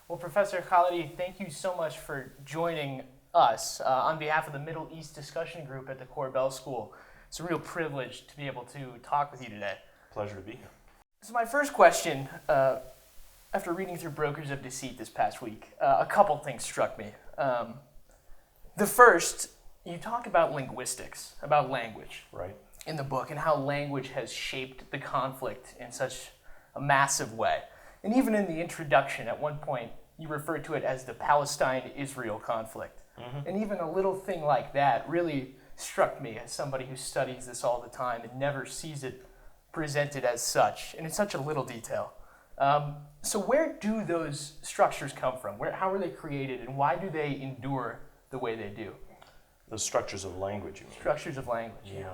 Well, Professor Khalidi, thank you so much for joining us on behalf of the Middle East Discussion Group at the Korbel School. It's a real privilege to be able to talk with you today. Pleasure to be here. So my first question, after reading through Brokers of Deceit this past week, a couple things struck me. The first, you talk about linguistics, about language, Right. in the book, and how language has shaped the conflict in such a massive way. And even in the introduction, at one point, you referred to it as the Palestine-Israel conflict. Mm-hmm. And even a little thing like that really struck me as somebody who studies this all the time and never sees it presented as such, and in such a little detail. So where do those structures come from? How are they created, and why do they endure the way they do? The structures of language, you mean? Structures of language. Yeah.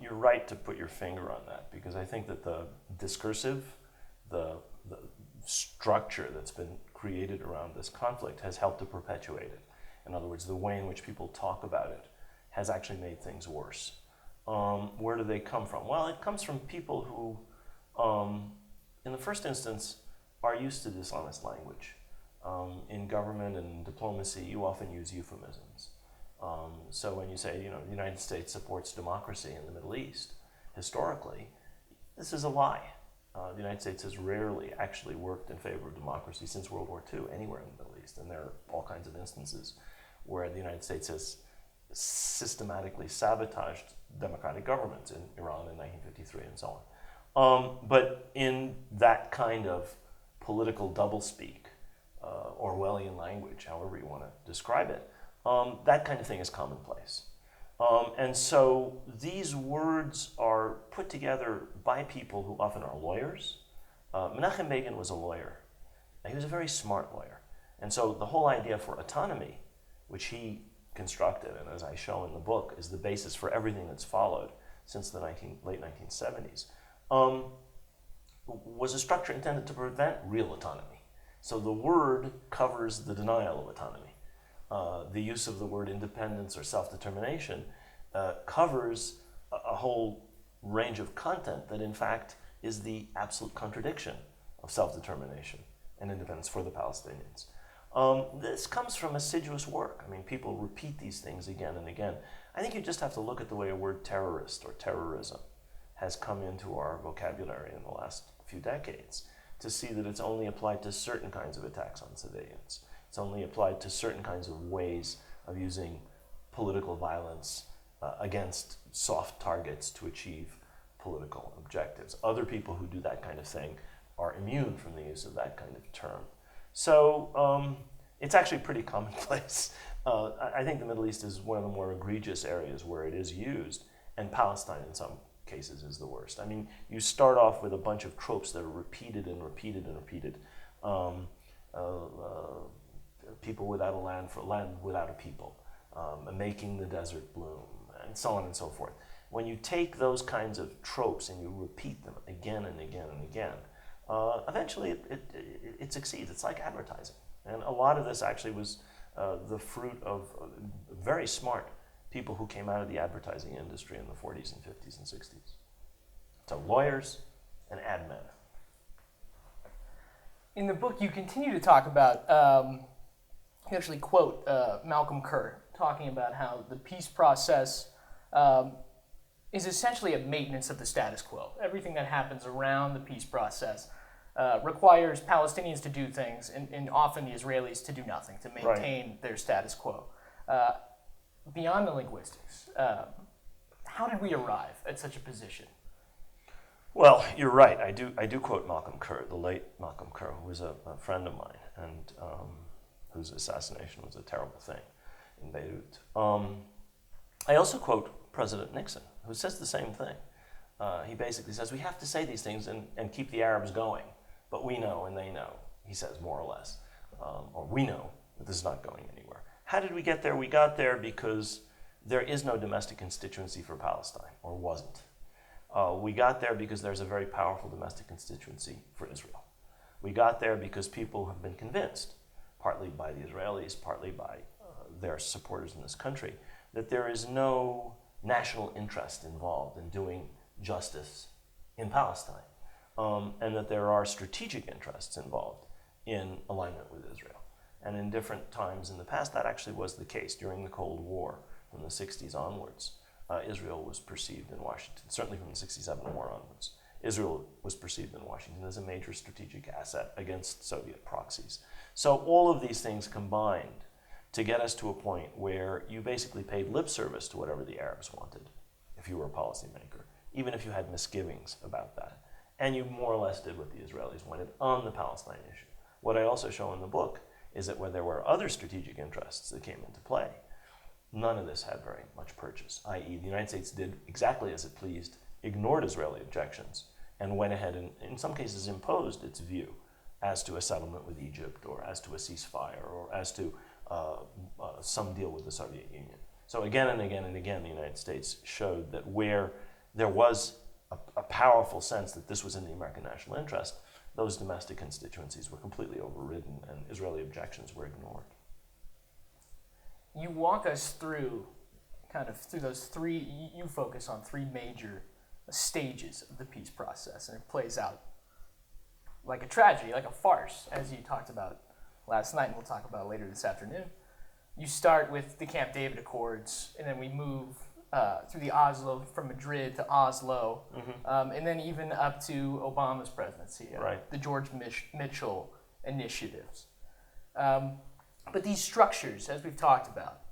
You're right to put your finger on that, because I think that the discursive, the structure that's been created around this conflict has helped to perpetuate it. In other words, the way in which people talk about it has actually made things worse. Where do they come from? Well, it comes from people who, in the first instance, are used to dishonest language. In government and diplomacy, you often use euphemisms. So when you say, the United States supports democracy in the Middle East, historically, this is a lie. The United States has rarely actually worked in favor of democracy since World War II anywhere in the Middle East, and there are all kinds of instances where the United States has systematically sabotaged democratic governments in Iran in 1953 and so on. But in that kind of political doublespeak, Orwellian language, however you want to describe it, that kind of thing is commonplace. And so these words are put together by people who often are lawyers. Menachem Begin was a lawyer. He was a very smart lawyer. And so the whole idea for autonomy, which he constructed, and as I show in the book, is the basis for everything that's followed since the late 1970s, was a structure intended to prevent real autonomy. So the word covers the denial of autonomy. The use of the word independence or self-determination covers a whole range of content that in fact is the absolute contradiction of self-determination and independence for the Palestinians. This comes from assiduous work. I mean, people repeat these things again and again. I think you just have to look at the way a word terrorist or terrorism has come into our vocabulary in the last few decades to see that it's only applied to certain kinds of attacks on civilians. It's only applied to certain kinds of ways of using political violence against soft targets to achieve political objectives. Other people who do that kind of thing are immune from the use of that kind of term. So it's actually pretty commonplace. I think the Middle East is one of the more egregious areas where it is used, and Palestine in some cases is the worst. I mean, you start off with a bunch of tropes that are repeated and repeated and repeated. People without a land for land without a people, making the desert bloom, and so on and so forth. When you take those kinds of tropes and you repeat them again and again and again, eventually it succeeds. It's like advertising. And a lot of this actually was the fruit of very smart people who came out of the advertising industry in the 40s and 50s and 60s. So lawyers and ad men. In the book, you continue to talk about, you actually quote Malcolm Kerr talking about how the peace process is essentially a maintenance of the status quo. Everything that happens around the peace process requires Palestinians to do things, and often the Israelis to do nothing, to maintain their status quo. Beyond the linguistics, how did we arrive at such a position? Well, you're right. I do quote Malcolm Kerr, the late Malcolm Kerr, who was a friend of mine, and whose assassination was a terrible thing in Beirut. I also quote President Nixon, who says the same thing. He basically says, we have to say these things and keep the Arabs going, but we know and they know, he says, more or less. Or we know that this is not going anywhere. How did we get there? We got there because there is no domestic constituency for Palestine, or wasn't. We got there because there's a very powerful domestic constituency for Israel. We got there because people have been convinced, partly by the Israelis, partly by their supporters in this country, that there is no national interest involved in doing justice in Palestine, and that there are strategic interests involved in alignment with Israel. And in different times in the past, that actually was the case. During the Cold War, from the 60s onwards, Israel was perceived in Washington, certainly from the 67 war onwards, Israel was perceived in Washington as a major strategic asset against Soviet proxies. So all of these things combined to get us to a point where you basically paid lip service to whatever the Arabs wanted, if you were a policymaker, even if you had misgivings about that. And you more or less did what the Israelis wanted on the Palestine issue. What I also show in the book is that when there were other strategic interests that came into play, none of this had very much purchase, i.e. the United States did exactly as it pleased, ignored Israeli objections, and went ahead and, in some cases, imposed its view as to a settlement with Egypt, or as to a ceasefire, or as to some deal with the Soviet Union. So again and again and again, the United States showed that where there was a powerful sense that this was in the American national interest, those domestic constituencies were completely overridden and Israeli objections were ignored. You walk us through those three, you focus on three major stages of the peace process, and it plays out like a tragedy, like a farce, as you talked about last night and we'll talk about later this afternoon. You start with the Camp David Accords, and then we move through the Oslo, from Madrid to Oslo, and then even up to Obama's presidency, right. The George Mitchell initiatives. But these structures, as we've talked about,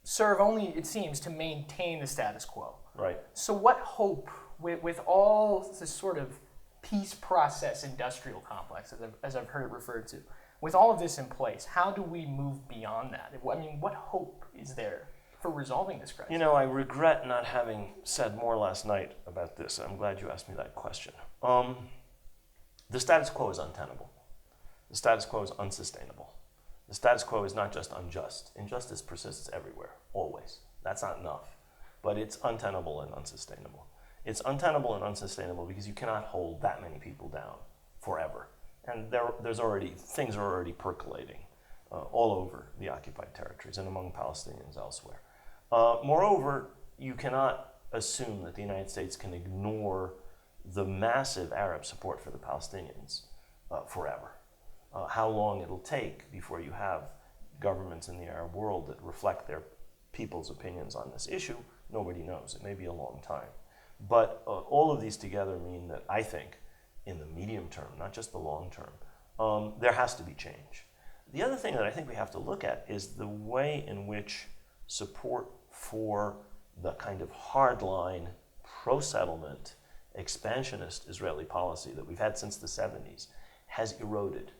serve only, it seems, to maintain the status quo. Right. So what hope, with all this sort of peace process industrial complex, as I've heard it referred to, with all of this in place, how do we move beyond that? I mean, what hope is there for resolving this crisis? You know, I regret not having said more last night about this. I'm glad you asked me that question. The status quo is untenable. The status quo is unsustainable. The status quo is not just unjust. Injustice persists everywhere, always. That's not enough. But it's untenable and unsustainable. It's untenable and unsustainable because you cannot hold that many people down forever. And things are already percolating all over the occupied territories and among Palestinians elsewhere. Moreover, you cannot assume that the United States can ignore the massive Arab support for the Palestinians forever. How long it'll take before you have governments in the Arab world that reflect their people's opinions on this issue, nobody knows. It may be a long time. But all of these together mean that I think in the medium term, not just the long term, there has to be change. The other thing that I think we have to look at is the way in which support for the kind of hardline, pro-settlement, expansionist Israeli policy that we've had since the 70s has eroded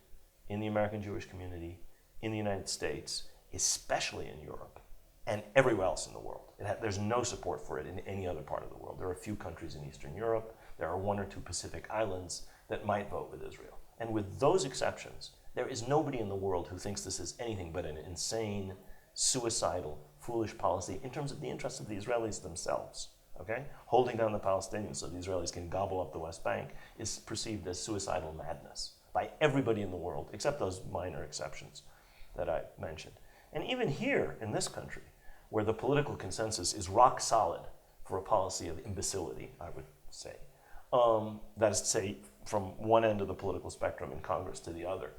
in the American Jewish community, in the United States, especially in Europe, and everywhere else in the world. There's no support for it in any other part of the world. There are a few countries in Eastern Europe. There are one or two Pacific islands that might vote with Israel. And with those exceptions, there is nobody in the world who thinks this is anything but an insane, suicidal, foolish policy in terms of the interests of the Israelis themselves. Okay? Holding down the Palestinians so the Israelis can gobble up the West Bank is perceived as suicidal madness by everybody in the world, except those minor exceptions that I mentioned. And even here in this country, where the political consensus is rock solid for a policy of imbecility, I would say, that is to say, from one end of the political spectrum in Congress to the other,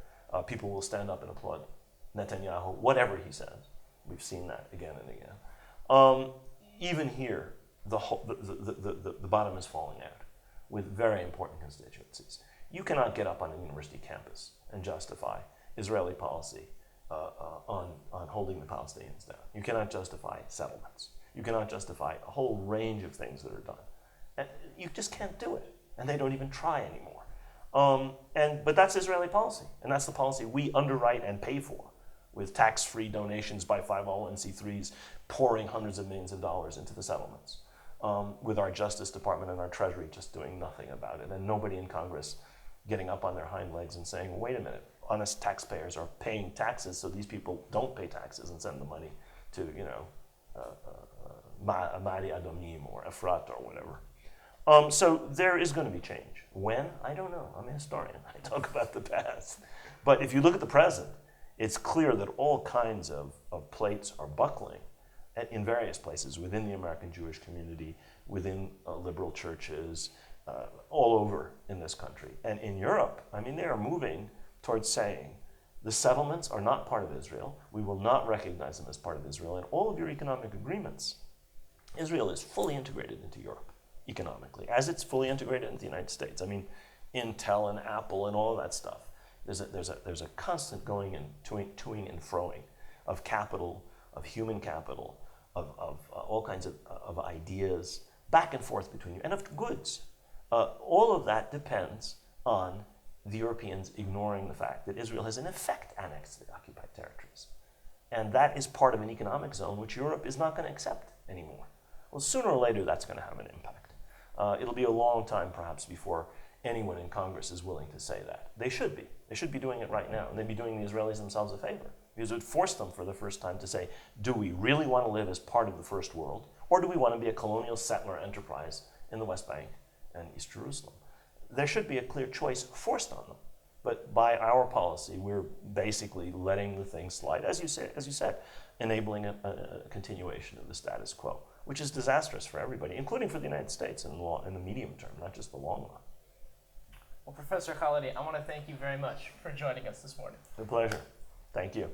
people will stand up and applaud Netanyahu, whatever he says. We've seen that again and again. Even here, the bottom is falling out with very important constituencies. You cannot get up on a university campus and justify Israeli policy on holding the Palestinians down. You cannot justify settlements. You cannot justify a whole range of things that are done. And you just can't do it, and they don't even try anymore. But that's Israeli policy, and that's the policy we underwrite and pay for, with tax-free donations by 501c3s pouring hundreds of millions of dollars into the settlements, with our Justice Department and our Treasury just doing nothing about it, and nobody in Congress getting up on their hind legs and saying, well, wait a minute, honest taxpayers are paying taxes, so these people don't pay taxes and send the money to, Mari Adomim or Efrat or whatever. So there is going to be change. When? I don't know. I'm a historian. I talk about the past. But if you look at the present, it's clear that all kinds of plates are buckling in various places within the American Jewish community, within liberal churches, all over in this country. And in Europe, I mean, they are moving towards saying the settlements are not part of Israel. We will not recognize them as part of Israel. And all of your economic agreements, Israel is fully integrated into Europe economically, as it's fully integrated into the United States. I mean, Intel and Apple and all of that stuff. There's a constant going and toing and froing of capital, of human capital, of all kinds of ideas back and forth between you, and of goods. All of that depends on the Europeans ignoring the fact that Israel has in effect annexed the occupied territories. And that is part of an economic zone which Europe is not going to accept anymore. Well, sooner or later that's going to have an impact. It'll be a long time perhaps before anyone in Congress is willing to say that. They should be. They should be doing it right now. And they'd be doing the Israelis themselves a favor, because it would force them for the first time to say, do we really want to live as part of the first world, or do we want to be a colonial settler enterprise in the West Bank and East Jerusalem? There should be a clear choice forced on them. But by our policy, we're basically letting the thing slide, as you said, enabling a continuation of the status quo, which is disastrous for everybody, including for the United States in the medium term, not just the long run. Well, Professor Khalidi, I want to thank you very much for joining us this morning. A pleasure. Thank you.